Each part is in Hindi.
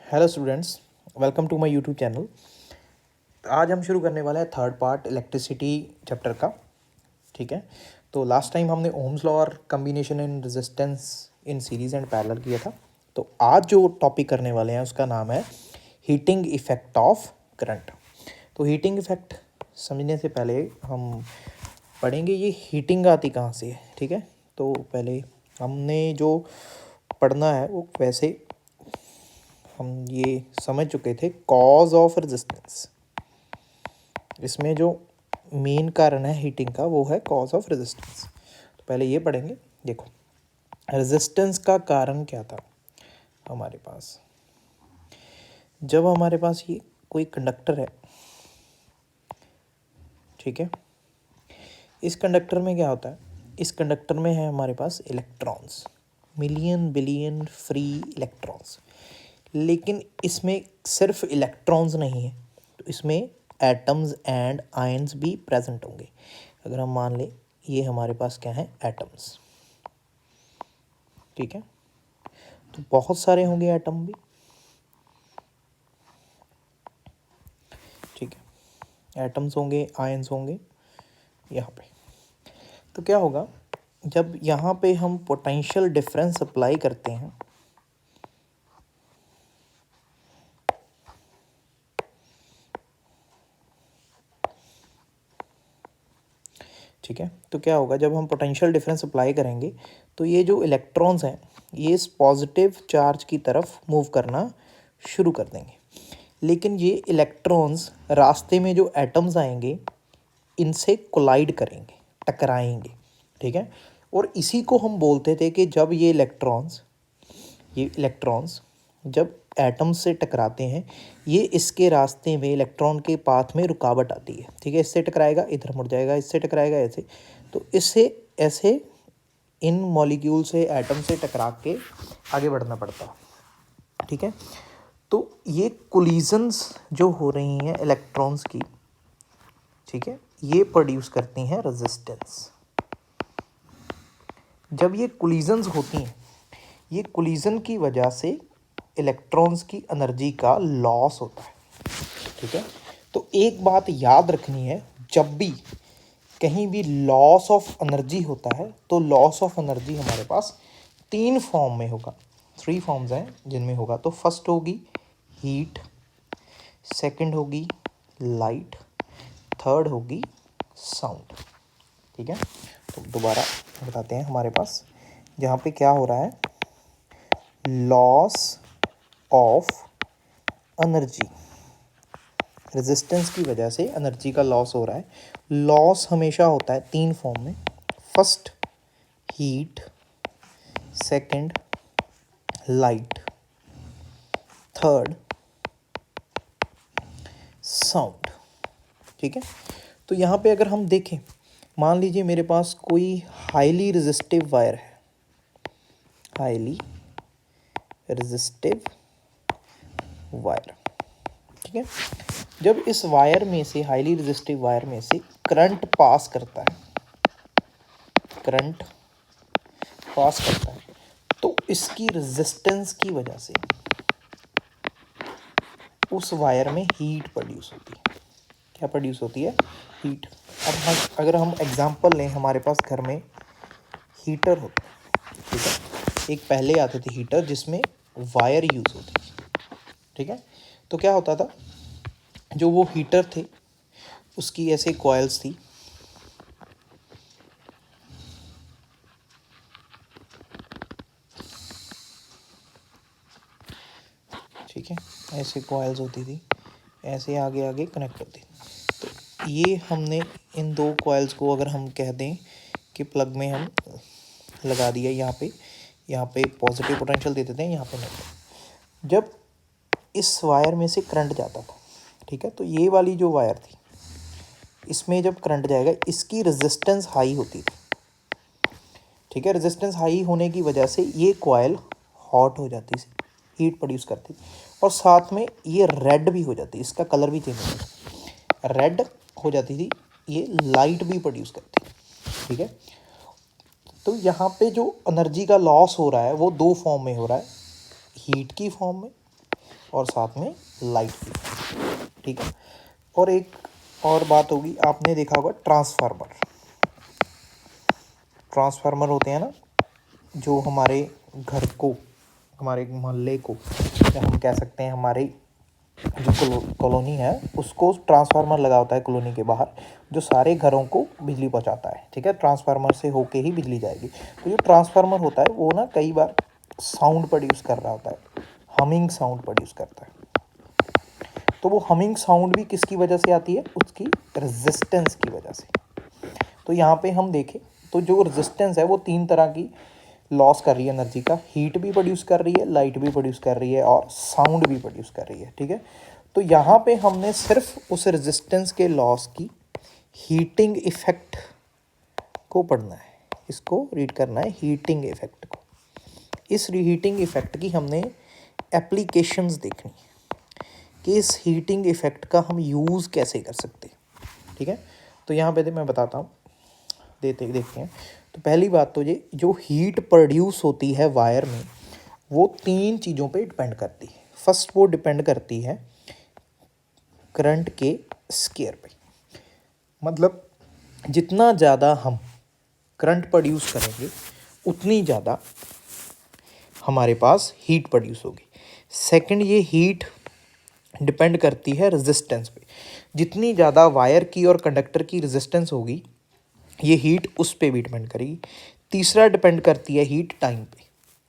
Hello students, welcome to my YouTube channel. आज हम शुरू करने वाला है थर्ड पार्ट इलेक्ट्रिसिटी चैप्टर का। ठीक है, तो लास्ट टाइम हमने ओम्स लॉ और combination in resistance in series and parallel किया था। तो आज जो टॉपिक करने वाले हैं उसका नाम है हीटिंग इफेक्ट ऑफ करंट। तो हीटिंग इफेक्ट समझने से पहले हम पढ़ेंगे ये हीटिंग आती कहाँ से है। ठीक है, तो पहले हमने जो पढ़ना है वो वैसे हम ये समझ चुके थे कॉज ऑफ रेजिस्टेंस। इसमें जो मेन कारण है हीटिंग का वो है कॉज ऑफ रेजिस्टेंस। तो पहले ये पढ़ेंगे। देखो, रेजिस्टेंस का कारण क्या था हमारे पास। जब हमारे पास ये कोई कंडक्टर है, ठीक है, इस कंडक्टर में क्या होता है, इस कंडक्टर में है हमारे पास electrons, million billion free electrons. लेकिन इसमें सिर्फ इलेक्ट्रॉन्स नहीं है, तो इसमें एटम्स एंड आयंस भी प्रेजेंट होंगे। अगर हम मान लें ये हमारे पास क्या है, एटम्स। ठीक है, तो बहुत सारे होंगे एटम भी। ठीक है, एटम्स होंगे, आयंस होंगे यहाँ पे। तो क्या होगा, जब यहाँ पे हम पोटेंशियल डिफरेंस अप्लाई करते हैं, ठीक है, तो क्या होगा जब हम पोटेंशियल डिफरेंस अप्लाई करेंगे तो ये जो इलेक्ट्रॉन्स हैं ये इस पॉजिटिव चार्ज की तरफ मूव करना शुरू कर देंगे। लेकिन ये इलेक्ट्रॉन्स रास्ते में जो एटम्स आएंगे इनसे कोलाइड करेंगे, टकराएंगे। ठीक है, और इसी को हम बोलते थे कि जब ये इलेक्ट्रॉन्स जब एटम्स से टकराते हैं, ये इसके रास्ते में इलेक्ट्रॉन के पाथ में रुकावट आती है। ठीक है, इससे टकराएगा इधर मुड़ जाएगा, इससे टकराएगा ऐसे, तो इससे ऐसे इन मॉलिक्यूल से एटम से टकरा के आगे बढ़ना पड़ता है। ठीक है, तो ये कोलिजन्स जो हो रही हैं इलेक्ट्रॉन्स की, ठीक है, ये प्रोड्यूस करती हैं रेजिस्टेंस। जब ये कोलिजन्स होती हैं, ये कोलिजन की वजह से इलेक्ट्रॉन्स की एनर्जी का लॉस होता है। ठीक है, तो एक बात याद रखनी है, जब भी कहीं भी लॉस ऑफ एनर्जी होता है तो लॉस ऑफ एनर्जी हमारे पास 3 फॉर्म में होगा, 3 फॉर्म्स हैं जिनमें होगा। तो फर्स्ट होगी हीट, सेकंड होगी लाइट, थर्ड होगी साउंड। ठीक है, तो दोबारा बताते हैं, हमारे पास जहाँ पे क्या हो रहा है, लॉस ऑफ एनर्जी, रेजिस्टेंस की वजह से एनर्जी का लॉस हो रहा है। लॉस हमेशा होता है 3 फॉर्म में, first heat, second light, third sound. ठीक है, तो यहाँ पे अगर हम देखें, मान लीजिए मेरे पास कोई हाईली रेजिस्टिव वायर है, हाईली रेजिस्टिव वायर। ठीक है, जब इस वायर में से, हाईली रेजिस्टिव वायर में से करंट पास करता है, करंट पास करता है, तो इसकी रेजिस्टेंस की वजह से उस वायर में हीट प्रोड्यूस होती है। क्या प्रोड्यूस होती है, हीट। अब हम अगर हम एग्जांपल लें, हमारे पास घर में हीटर होता है। ठीक है, एक पहले आते थे हीटर जिसमें वायर यूज़ होती थी। ठीक है, तो क्या होता था, जो वो हीटर थे उसकी ऐसे कॉइल्स थी, ठीक है, ऐसे कॉइल्स होती थी, ऐसे आगे आगे कनेक्ट होती थी। तो ये हमने इन 2 कॉइल्स को अगर हम कह दें कि प्लग में हम लगा दिया, यहाँ पे पॉजिटिव पोटेंशियल दे देते हैं, यहाँ पे नेगेटिव। जब इस वायर में से करंट जाता था, ठीक है, तो ये वाली जो वायर थी इसमें जब करंट जाएगा इसकी रेजिस्टेंस हाई होती थी। ठीक है, रेजिस्टेंस हाई होने की वजह से ये कॉइल हॉट हो जाती थी, हीट प्रोड्यूस करती, और साथ में ये रेड भी हो जाती, इसका कलर भी चेंज हो जाता, रेड हो जाती थी, ये लाइट भी प्रोड्यूस करती। ठीक है, तो यहाँ पे जो एनर्जी का लॉस हो रहा है वो 2 फॉर्म में हो रहा है, हीट की फॉर्म में और साथ में लाइट भी, ठीक है। और एक और बात होगी, आपने देखा होगा ट्रांसफार्मर। ट्रांसफार्मर होते हैं ना, जो हमारे घर को, हमारे मोहल्ले को, या हम कह सकते हैं हमारे जो कॉलोनी है उसको ट्रांसफार्मर लगा होता है कॉलोनी के बाहर, जो सारे घरों को बिजली पहुंचाता है, ठीक है। ट्रांसफार्मर से होके ही बिजली जाएगी। तो जो ट्रांसफार्मर होता है वो ना कई बार साउंड प्रोड्यूस कर रहा होता है, हमिंग साउंड प्रोड्यूस करता है। तो वो हमिंग साउंड भी किसकी वजह से आती है? उसकी रेजिस्टेंस की वजह से। तो यहाँ पे हम देखें तो जो रेजिस्टेंस है वो 3 तरह की लॉस कर रही है एनर्जी का। हीट भी प्रोड्यूस कर रही है, लाइट भी प्रोड्यूस कर रही है, और साउंड भी प्रोड्यूस कर रही है, ठीक है। तो यहाँ पे हमने सिर्फ उस रेजिस्टेंस के लॉस की हीटिंग इफेक्ट को पढ़ना है, इसको रीड करना है, हीटिंग इफेक्ट को। इस हीटिंग इफेक्ट की हमने एप्लीकेशंस देखनी कि इस हीटिंग इफेक्ट का हम यूज़ कैसे कर सकते हैं, ठीक है। तो यहाँ पे मैं बताता हूँ, देखते हैं। तो पहली बात तो ये जो हीट प्रोड्यूस होती है वायर में, वो 3 चीज़ों पे डिपेंड करती है। फर्स्ट वो डिपेंड करती है करंट के स्केयर पे, मतलब जितना ज़्यादा हम करंट प्रोड्यूस करेंगे उतनी ज़्यादा हमारे पास हीट प्रोड्यूस होगी। सेकंड, ये हीट डिपेंड करती है रेजिस्टेंस पे, जितनी ज़्यादा वायर की और कंडक्टर की रेजिस्टेंस होगी ये हीट उस पे भी डिपेंड करेगी। तीसरा डिपेंड करती है हीट टाइम पे,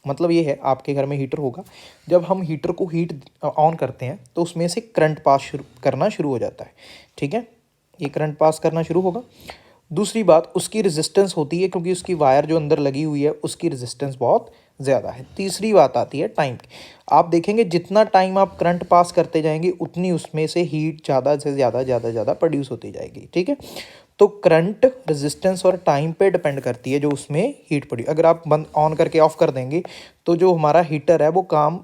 मतलब ये है आपके घर में हीटर होगा, जब हम हीटर को हीट ऑन करते हैं तो उसमें से करंट पास करना शुरू हो जाता है, ठीक है। ये करंट पास करना शुरू होगा। दूसरी बात उसकी रेजिस्टेंस होती है, क्योंकि उसकी वायर जो अंदर लगी हुई है उसकी रेजिस्टेंस बहुत ज़्यादा है। तीसरी बात आती है टाइम की। आप देखेंगे जितना टाइम आप करंट पास करते जाएंगे उतनी उसमें से हीट ज़्यादा से ज़्यादा प्रोड्यूस होती जाएगी, ठीक है। तो करंट, रेजिस्टेंस और टाइम पे डिपेंड करती है जो उसमें हीट प्रोड्यूस। अगर आप बंद ऑन करके ऑफ कर देंगे तो जो हमारा हीटर है वो काम,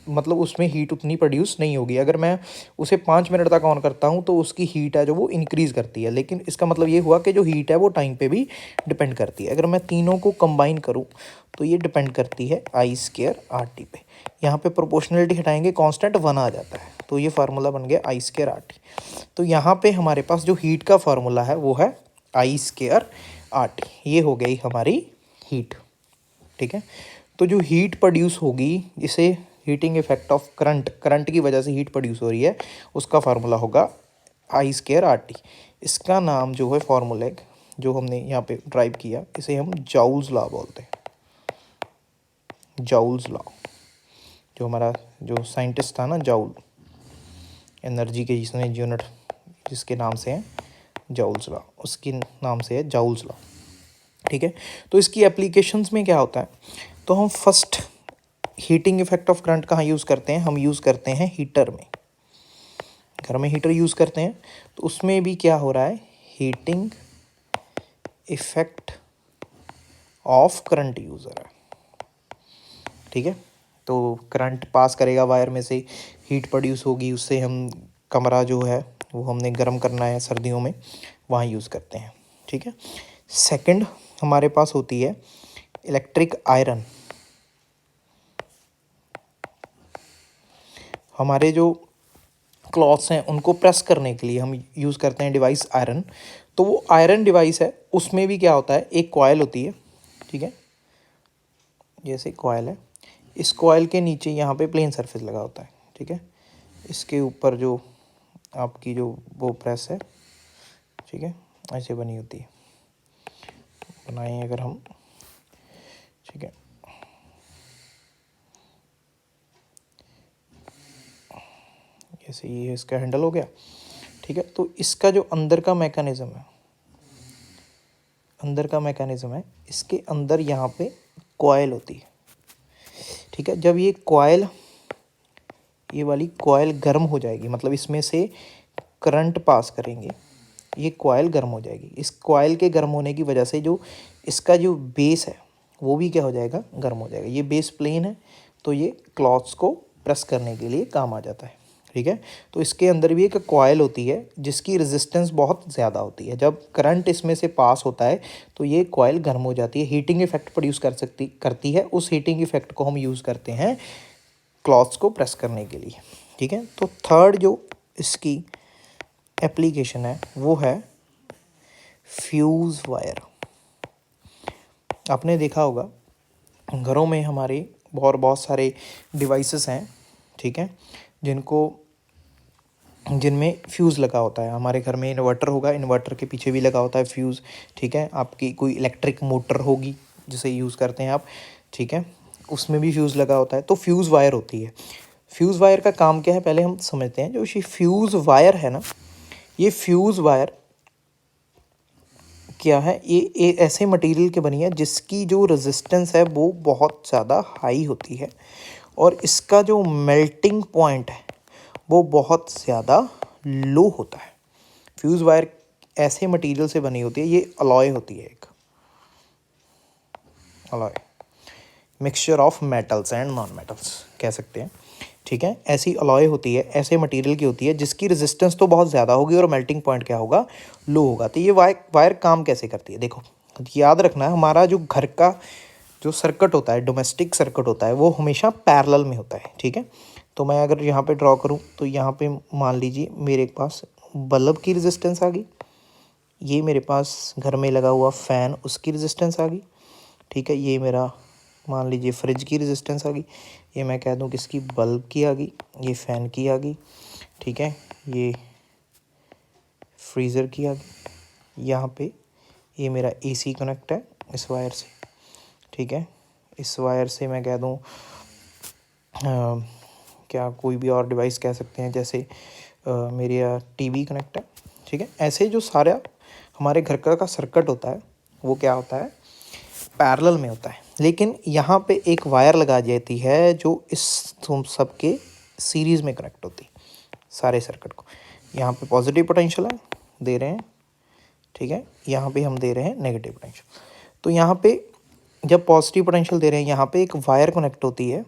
मतलब उसमें हीट उतनी प्रोड्यूस नहीं होगी। अगर मैं उसे 5 मिनट तक ऑन करता हूँ तो उसकी हीट है जो वो इंक्रीज़ करती है, लेकिन इसका मतलब ये हुआ कि जो हीट है वो टाइम पे भी डिपेंड करती है। अगर मैं तीनों को कंबाइन करूँ तो ये डिपेंड करती है I²RT पे। यहाँ पे प्रोपोर्शनलिटी हटाएंगे, कांस्टेंट 1 आ जाता है, तो ये फार्मूला बन गया I²RT। तो यहाँ पे हमारे पास जो हीट का फार्मूला है वो है I²RT। ये हो गई हमारी हीट, ठीक है। तो जो हीट प्रोड्यूस होगी, इसे हीटिंग इफेक्ट ऑफ करंट की वजह से हीट प्रोड्यूस हो रही है, उसका फार्मूला होगा I²RT। इसका नाम जो है फार्मूला जो हमने यहाँ पे ड्राइव किया, इसे हम जाउल्स लॉ बोलते हैं। जाउल्स लॉ, जो हमारा जो साइंटिस्ट था ना जाउल, एनर्जी के जिसने यूनिट जिसके नाम से है जाउल्स लॉ, उसके नाम से है जाउल्स लॉ, ठीक है। तो इसकी एप्लीकेशंस में क्या होता है, तो हम first heating effect of current कहाँ यूज़ करते हैं? हम यूज़ करते हैं हीटर में। घर में हीटर यूज़ करते हैं तो उसमें भी क्या हो रहा है, heating effect of current use हो रहा है, ठीक है। तो करंट पास करेगा वायर में से, हीट प्रोड्यूस होगी, उससे हम कमरा जो है वो हमने गर्म करना है सर्दियों में, वहाँ यूज़ करते हैं, ठीक है। सेकंड हमारे पास होती है इलेक्ट्रिक आयरन। हमारे जो क्लॉथ्स हैं उनको प्रेस करने के लिए हम यूज़ करते हैं डिवाइस आयरन। तो वो आयरन डिवाइस है, उसमें भी क्या होता है, एक कॉयल होती है, ठीक है, जैसे कॉयल है, इस कॉयल के नीचे यहाँ पे प्लेन सरफेस लगा होता है, ठीक है। इसके ऊपर जो आपकी जो वो प्रेस है, ठीक है, ऐसे बनी होती है, बनाएं अगर हम, ठीक है। जैसे ये इसका हैंडल हो गया, ठीक है। तो इसका जो अंदर का मैकेनिज़्म है, इसके अंदर यहाँ पे कॉयल होती है, ठीक है। जब ये वाली कॉयल गर्म हो जाएगी, मतलब इसमें से करंट पास करेंगे, ये कॉयल गर्म हो जाएगी। इस कॉयल के गर्म होने की वजह से जो इसका जो बेस है वो भी क्या हो जाएगा, गर्म हो जाएगा। ये बेस प्लेन है तो ये क्लॉथ्स को प्रेस करने के लिए काम आ जाता है, ठीक है। तो इसके अंदर भी एक कॉयल होती है जिसकी रेजिस्टेंस बहुत ज़्यादा होती है। जब करंट इसमें से पास होता है तो ये कॉयल गर्म हो जाती है, हीटिंग इफेक्ट प्रोड्यूस करती है। उस हीटिंग इफेक्ट को हम यूज़ करते हैं क्लॉथ्स को प्रेस करने के लिए, ठीक है। तो थर्ड जो इसकी एप्लीकेशन है वो है फ्यूज़ वायर। आपने देखा होगा घरों में हमारे बहुत सारे डिवाइसेस हैं, ठीक है, जिनमें फ्यूज़ लगा होता है। हमारे घर में इन्वर्टर होगा, इन्वर्टर के पीछे भी लगा होता है फ्यूज़, ठीक है। आपकी कोई इलेक्ट्रिक मोटर होगी जिसे यूज़ करते हैं आप, ठीक है, उसमें भी फ्यूज़ लगा होता है। तो फ्यूज़ वायर होती है। फ्यूज़ वायर का काम क्या है पहले हम समझते हैं। जो ये फ्यूज़ वायर है ना, ये फ्यूज़ वायर क्या है, ये ऐसे मटेरियल की बनी है जिसकी जो रेजिस्टेंस है वो बहुत ज़्यादा हाई होती है और इसका जो मेल्टिंग पॉइंट है वो बहुत ज़्यादा लो होता है। फ्यूज़ वायर ऐसे मटेरियल से बनी होती है, ये अलॉय होती है, एक alloy, mixture of metals and non metals कह सकते हैं, ठीक है। ऐसी अलॉय होती है, ऐसे मटेरियल की होती है जिसकी रेजिस्टेंस तो बहुत ज़्यादा होगी और मेल्टिंग पॉइंट क्या होगा, लो होगा। तो ये वायर काम कैसे करती है, देखो याद रखना है, हमारा जो घर का जो सर्किट होता है, डोमेस्टिक सर्किट होता है, वो हमेशा पैरेलल में होता है, ठीक है। तो मैं अगर यहाँ पे ड्रॉ करूँ तो यहाँ पे मान लीजिए मेरे पास बल्ब की रेजिस्टेंस आ गई, ये मेरे पास घर में लगा हुआ फ़ैन उसकी रेजिस्टेंस आ गई, ठीक है। ये मेरा मान लीजिए फ्रिज की रेजिस्टेंस आ गई, ये मैं कह दूँ किसकी, बल्ब की आ गई, ये फ़ैन की आ गई, ठीक है, ये फ्रीज़र की आ गई। यहाँ पे ये मेरा एसी कनेक्ट है इस वायर से, ठीक है। इस वायर से मैं कह दूँ क्या कोई भी और डिवाइस कह सकते हैं, जैसे मेरा टीवी कनेक्ट है, ठीक है। ऐसे जो सारा हमारे घर का सर्किट होता है वो क्या होता है, पैरेलल में होता है। लेकिन यहाँ पे एक वायर लगा जाती है जो इस सब के सीरीज़ में कनेक्ट होती है सारे सर्किट को। यहाँ पे पॉजिटिव पोटेंशियल है, दे रहे हैं, ठीक है, यहाँ पे हम दे रहे हैं नेगेटिव पोटेंशियल। तो यहाँ पे जब पॉजिटिव पोटेंशियल दे रहे हैं, यहाँ पे एक वायर कनेक्ट होती है,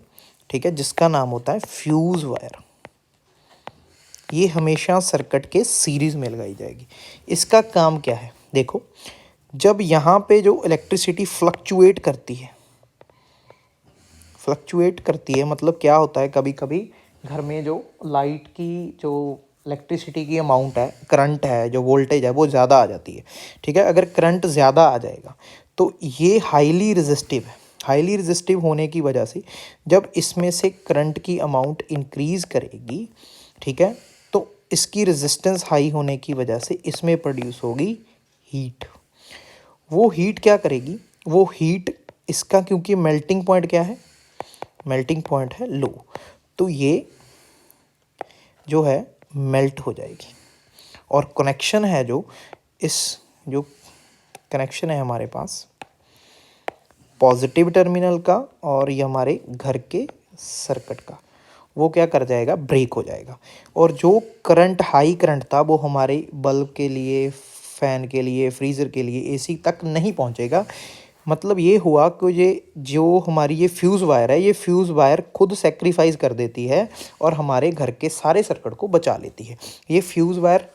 ठीक है, जिसका नाम होता है फ्यूज़ वायर। ये हमेशा सर्किट के सीरीज़ में लगाई जाएगी। इसका काम क्या है, देखो जब यहाँ पे जो इलेक्ट्रिसिटी फ्लक्चुएट करती है मतलब क्या होता है, कभी कभी घर में जो लाइट की जो इलेक्ट्रिसिटी की अमाउंट है, करंट है, जो वोल्टेज है वो ज़्यादा आ जाती है, ठीक है। अगर करंट ज़्यादा आ जाएगा तो ये हाईली रेजिस्टिव है। हाईली रेजिस्टिव होने की वजह से जब इसमें से करंट की अमाउंट इंक्रीज़ करेगी, ठीक है, तो इसकी रेजिस्टेंस हाई होने की वजह से इसमें प्रोड्यूस होगी हीट। वो हीट क्या करेगी, वो हीट इसका, क्योंकि मेल्टिंग पॉइंट क्या है, मेल्टिंग पॉइंट है लो, तो ये जो है मेल्ट हो जाएगी। और कनेक्शन है जो कनेक्शन है हमारे पास पॉजिटिव टर्मिनल का और ये हमारे घर के सर्किट का, वो क्या कर जाएगा, ब्रेक हो जाएगा। और जो करंट हाई करंट था वो हमारे बल्ब के लिए, फ़ैन के लिए, फ्रीज़र के लिए, एसी तक नहीं पहुंचेगा। मतलब ये हुआ कि ये जो हमारी ये फ्यूज़ वायर है, ये फ्यूज़ वायर खुद सेक्रीफाइस कर देती है और हमारे घर के सारे सर्किट को बचा लेती है। ये फ्यूज़ वायर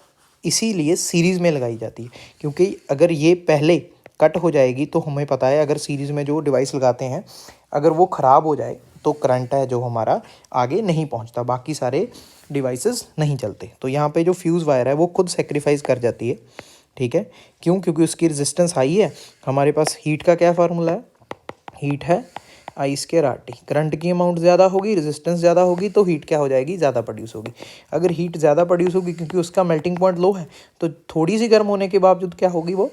इसीलिए सीरीज़ में लगाई जाती है, क्योंकि अगर ये पहले कट हो जाएगी तो हमें पता है अगर सीरीज़ में जो डिवाइस लगाते हैं अगर वो ख़राब हो जाए तो करंट है जो हमारा आगे नहीं पहुंचता, बाकी सारे डिवाइसेस नहीं चलते। तो यहाँ पे जो फ्यूज़ वायर है वो खुद सेक्रीफाइस कर जाती है, ठीक है। क्यों, क्योंकि उसकी रेजिस्टेंस हाई है। हमारे पास हीट का क्या फार्मूला है, हीट है I²RT। करंट की अमाउंट ज़्यादा होगी, रेजिस्टेंस ज़्यादा होगी तो हीट क्या हो जाएगी, ज़्यादा प्रोड्यूस होगी। अगर हीट ज़्यादा प्रोड्यूस होगी क्योंकि उसका मेल्टिंग पॉइंट लो है, तो थोड़ी सी गर्म होने के बावजूद क्या होगी, वो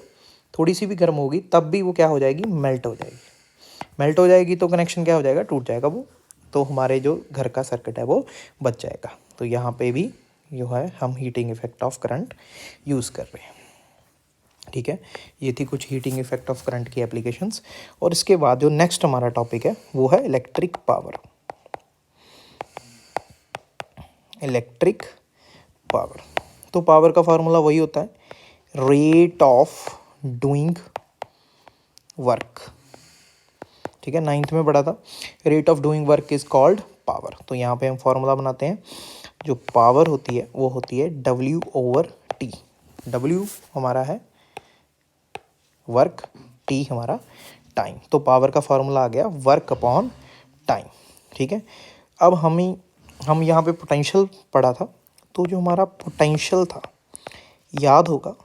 थोड़ी सी भी गर्म होगी तब भी वो क्या हो जाएगी, मेल्ट हो जाएगी। मेल्ट हो जाएगी तो कनेक्शन क्या हो जाएगा, टूट जाएगा वो, तो हमारे जो घर का सर्किट है वो बच जाएगा। तो यहाँ पे भी जो है हम heating effect of current use कर रहे हैं, ठीक है। ये थी कुछ हीटिंग इफेक्ट ऑफ करंट की एप्लीकेशंस। और इसके बाद जो नेक्स्ट हमारा टॉपिक है वो है इलेक्ट्रिक पावर। इलेक्ट्रिक पावर, तो पावर का फार्मूला वही होता है, रेट ऑफ डूइंग वर्क, ठीक है, 9th में पढ़ा था। Rate of doing work is called power. तो यहाँ पे हम फार्मूला बनाते हैं, जो पावर होती है वो होती है W/T। W हमारा है वर्क, T हमारा टाइम। तो पावर का फार्मूला आ गया वर्क अपॉन टाइम, ठीक है। अब हम यहाँ पे पोटेंशियल पढ़ा था, तो जो हमारा पोटेंशियल था, याद होगा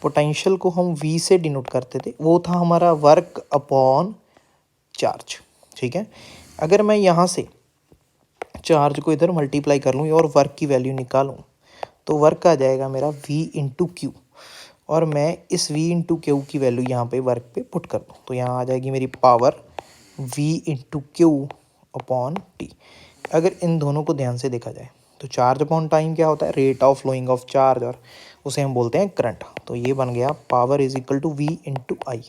पोटेंशियल को हम V से डिनोट करते थे, वो था हमारा वर्क अपॉन चार्ज। ठीक है, अगर मैं यहाँ से चार्ज को इधर मल्टीप्लाई कर लूँ और वर्क की वैल्यू निकालूँ तो वर्क आ जाएगा मेरा V इंटू क्यू, और मैं इस V इंटू क्यू की वैल्यू यहाँ पे वर्क पे पुट कर दूँ तो यहाँ आ जाएगी मेरी power V into Q upon T. अगर इन दोनों को ध्यान से देखा जाए तो चार्ज अपॉन टाइम क्या होता है, rate of flowing of charge, और उसे हम बोलते हैं करंट। तो ये बन गया power is equal to V into I.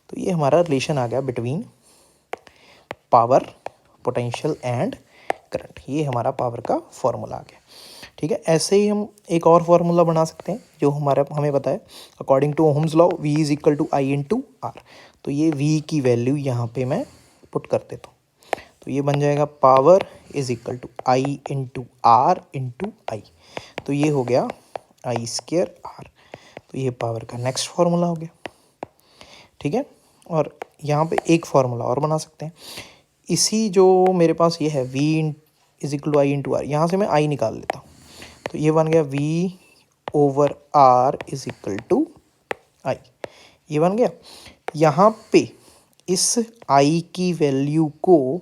तो ये हमारा रिलेशन आ गया between power, potential and current. ये हमारा पावर का फॉर्मूला आ गया। ठीक है, ऐसे ही हम एक और फार्मूला बना सकते हैं जो हमें पता है according to Ohm's law, V is equal to I into R. तो ये V की वैल्यू यहाँ पे मैं पुट कर देता हूँ, तो ये बन जाएगा power is equal to I into R into I. तो ये हो गया आई स्क्वायर आर। तो ये पावर का नेक्स्ट फार्मूला हो गया। ठीक है, और यहाँ पे एक फार्मूला और बना सकते हैं। इसी जो मेरे पास ये है V is equal to I into R, यहाँ से मैं आई निकाल लेता हूँ, तो ये बन गया V over R is equal to I. ये बन गया। यहाँ पे इस आई की वैल्यू को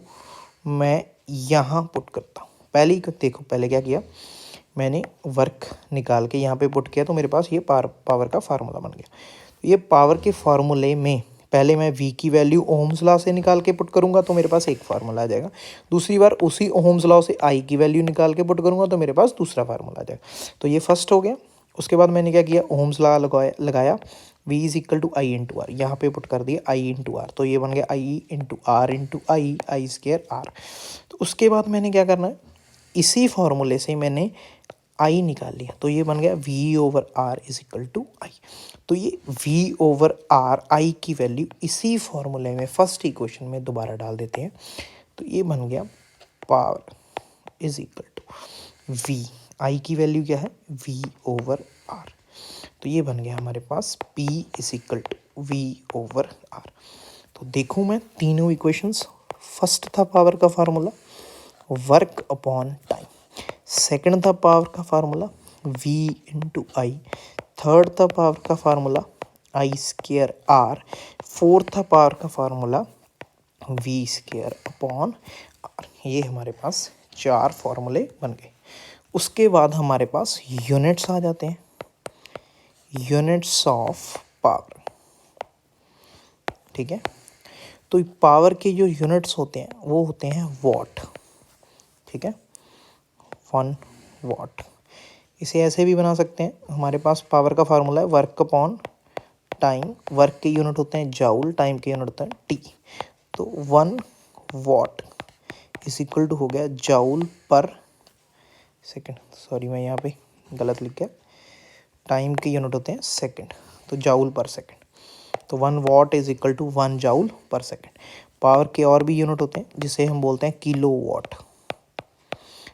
मैं यहाँ पुट करता हूँ। पहले ही देखो, पहले क्या किया मैंने, वर्क निकाल के यहाँ पे पुट किया, तो मेरे पास ये पावर का फार्मूला बन गया। तो ये पावर के फार्मूले में पहले मैं V की वैल्यू ओहम्स लॉ से निकाल के पुट करूँगा तो मेरे पास एक फार्मूला आ जाएगा। दूसरी बार उसी ओहम्स लॉ से I की वैल्यू निकाल के पुट करूँगा तो मेरे पास दूसरा फार्मूला आ जाएगा। तो ये फर्स्ट हो गया। उसके बाद मैंने क्या किया, ओहम्स लॉ लगाया V is equal to I into R, यहाँ पे पुट कर दिया आई इंटू आर। तो ये बन गया I into R into I square R. तो उसके बाद मैंने क्या करना है, इसी फार्मूले से मैंने आई निकाल लिया, तो ये बन गया V over R is equal to I. तो ये V ओवर आर आई की वैल्यू इसी फार्मूले में फर्स्ट इक्वेशन में दोबारा डाल देते हैं, तो ये बन गया power is equal to V, I की वैल्यू क्या है V ओवर आर। तो ये बन गया हमारे पास P is equal to V over R. तो देखूँ मैं तीनों इक्वेशंस, फर्स्ट था पावर का formula work upon time, second था पावर का formula V into I, third था पावर का formula I square R, fourth था पावर का formula V square upon R. ये हमारे पास चार फार्मूले बन गए। उसके बाद हमारे पास यूनिट्स आ जाते हैं, यूनिट्स ऑफ पावर। ठीक है, तो पावर के जो यूनिट्स होते हैं वो होते हैं वॉट। ठीक है, 1 वॉट। इसे ऐसे भी बना सकते हैं, हमारे पास पावर का फार्मूला है वर्क अपॉन टाइम, वर्क के यूनिट होते हैं जाउल, टाइम के यूनिट होते हैं टी। तो 1 वॉट इज इक्वल टू हो गया जाउल पर सेकेंड, सॉरी मैं यहाँ पे गलत लिख गया, टाइम के यूनिट होते हैं सेकेंड, तो जाउल पर सेकेंड। तो 1 watt is equal to 1 joule per second. Power के और भी यूनिट होते हैं जिसे हम बोलते हैं किलो वॉट।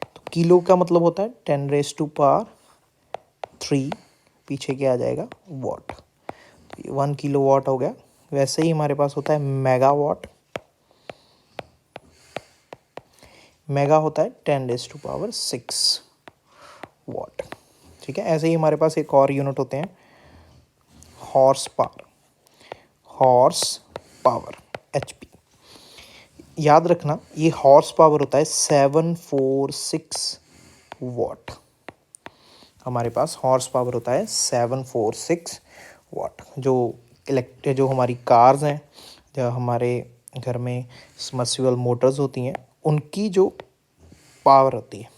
तो किलो का मतलब होता है 10 रेज टू पावर 3, पीछे क्या आ जाएगा वॉट। तो ये 1 किलो वॉट हो गया। वैसे ही हमारे पास होता है मेगा वॉट, मेगा होता है 10 रेज टू पावर 6 वॉट। ठीक है, ऐसे ही हमारे पास एक और यूनिट होते हैं horse power, horse power HP। याद रखना ये हॉर्स पावर होता है 746 वॉट। हमारे पास हॉर्स पावर होता है 746 वॉट। जो हमारी कार्स हैं, जो हमारे घर में सबमर्सिबल मोटर्स होती हैं, उनकी जो पावर होती है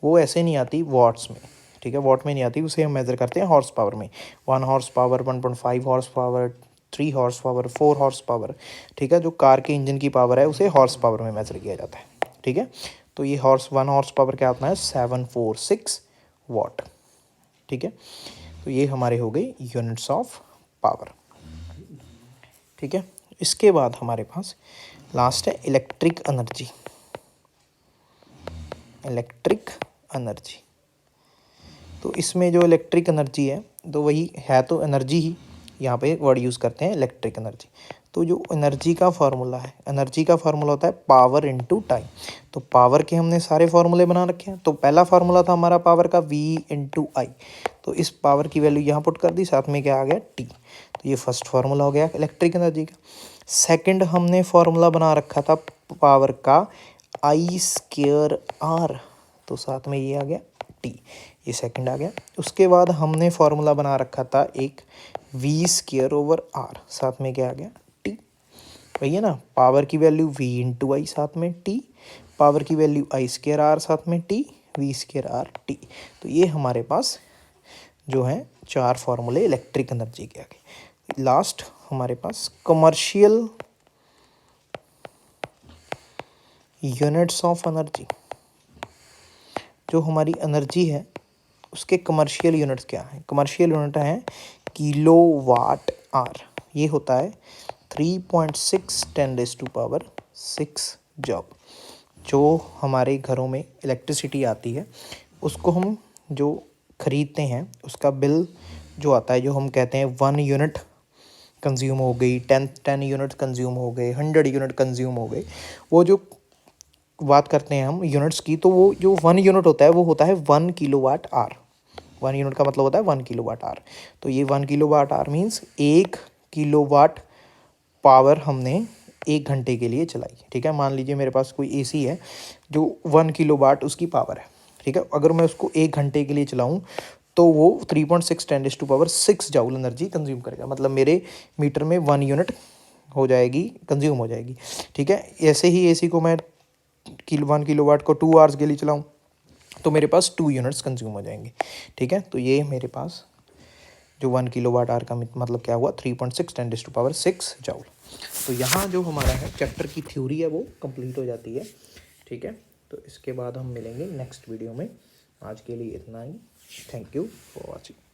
वो ऐसे नहीं आती वॉट्स में। ठीक है, वॉट में नहीं आती, उसे हम मेज़र करते हैं हॉर्स पावर में। 1 horse power, 1.5 horse power, 3 horse power, 4 horse power. ठीक है, जो कार के इंजन की पावर है उसे हॉर्स पावर में मेज़र किया जाता है। ठीक है, तो ये 1 हॉर्स पावर क्या आता है 746 वॉट। ठीक है, तो ये हमारे हो गए यूनिट्स ऑफ पावर। ठीक है, इसके बाद हमारे पास लास्ट है इलेक्ट्रिक एनर्जी। इलेक्ट्रिक एनर्जी, तो इसमें जो इलेक्ट्रिक एनर्जी है तो वही है तो एनर्जी ही, यहाँ पे वर्ड यूज़ करते हैं इलेक्ट्रिक एनर्जी। तो जो एनर्जी का फार्मूला है, एनर्जी का फार्मूला होता है पावर इनटू टाइम। तो पावर के हमने सारे फार्मूले बना रखे हैं। तो पहला फार्मूला था हमारा पावर का V इंटू आई। तो इस पावर की वैल्यू यहाँ पुट कर दी, साथ में क्या आ गया T। तो ये फर्स्ट फार्मूला हो गया इलेक्ट्रिक एनर्जी का। सेकंड हमने फार्मूला बना रखा था पावर का I स्क्वायर R। तो साथ में ये आ गया T, ये सेकंड आ गया। उसके बाद हमने फार्मूला बना रखा था एक V स्क्वायर ओवर R, साथ में क्या आ गया T। वही है ना, पावर की वैल्यू V इंटू आई, साथ में T, पावर की वैल्यू I स्क्वायर R, साथ में T, V square R T। तो ये हमारे पास जो है 4 फार्मूले इलेक्ट्रिक एनर्जी के आ गए। लास्ट हमारे पास कमर्शियल यूनिट्स ऑफ एनर्जी। जो हमारी एनर्जी है उसके कमर्शियल यूनिट्स क्या हैं? कमर्शियल यूनिट हैं किलो वाट आर। ये होता है 3.6 10⁻⁶ जॉब। जो हमारे घरों में इलेक्ट्रिसिटी आती है उसको हम जो ख़रीदते हैं उसका बिल जो आता है, जो हम कहते हैं 1 यूनिट कंज्यूम हो गई, 10 यूनिट कंज्यूम हो गए, 100 यूनिट कंज्यूम हो गए, वो जो बात करते हैं हम यूनिट्स की, तो वो जो 1 यूनिट होता है वो होता है 1 किलोवाट आर। 1 यूनिट का मतलब होता है 1 किलोवाट आर। तो ये 1 kilowatt hour means 1 kilowatt power हमने 1 घंटे के लिए चलाई। ठीक है, मान लीजिए मेरे पास कोई एसी है जो 1 किलोवाट उसकी पावर है। ठीक है, अगर मैं उसको 1 घंटे के लिए चलाऊँ तो वो 3.6 10⁻⁶ जूल एनर्जी कंज्यूम करेगा। मतलब मेरे मीटर में 1 यूनिट हो जाएगी, कंज्यूम हो जाएगी। ठीक है, ऐसे ही एसी को मैं 1 किलोवाट को 2 आवर्स के लिए चलाऊँ तो मेरे पास 2 यूनिट्स कंज्यूम हो जाएंगे। ठीक है, तो ये मेरे पास जो 1 किलोवाट आवर का मतलब क्या हुआ 3.6 10⁻⁶ जूल। तो यहाँ जो हमारा है चैप्टर की थ्योरी है वो कंप्लीट हो जाती है। ठीक है, तो इसके बाद हम मिलेंगे नेक्स्ट वीडियो में। आज के लिए इतना ही। Thank you for watching.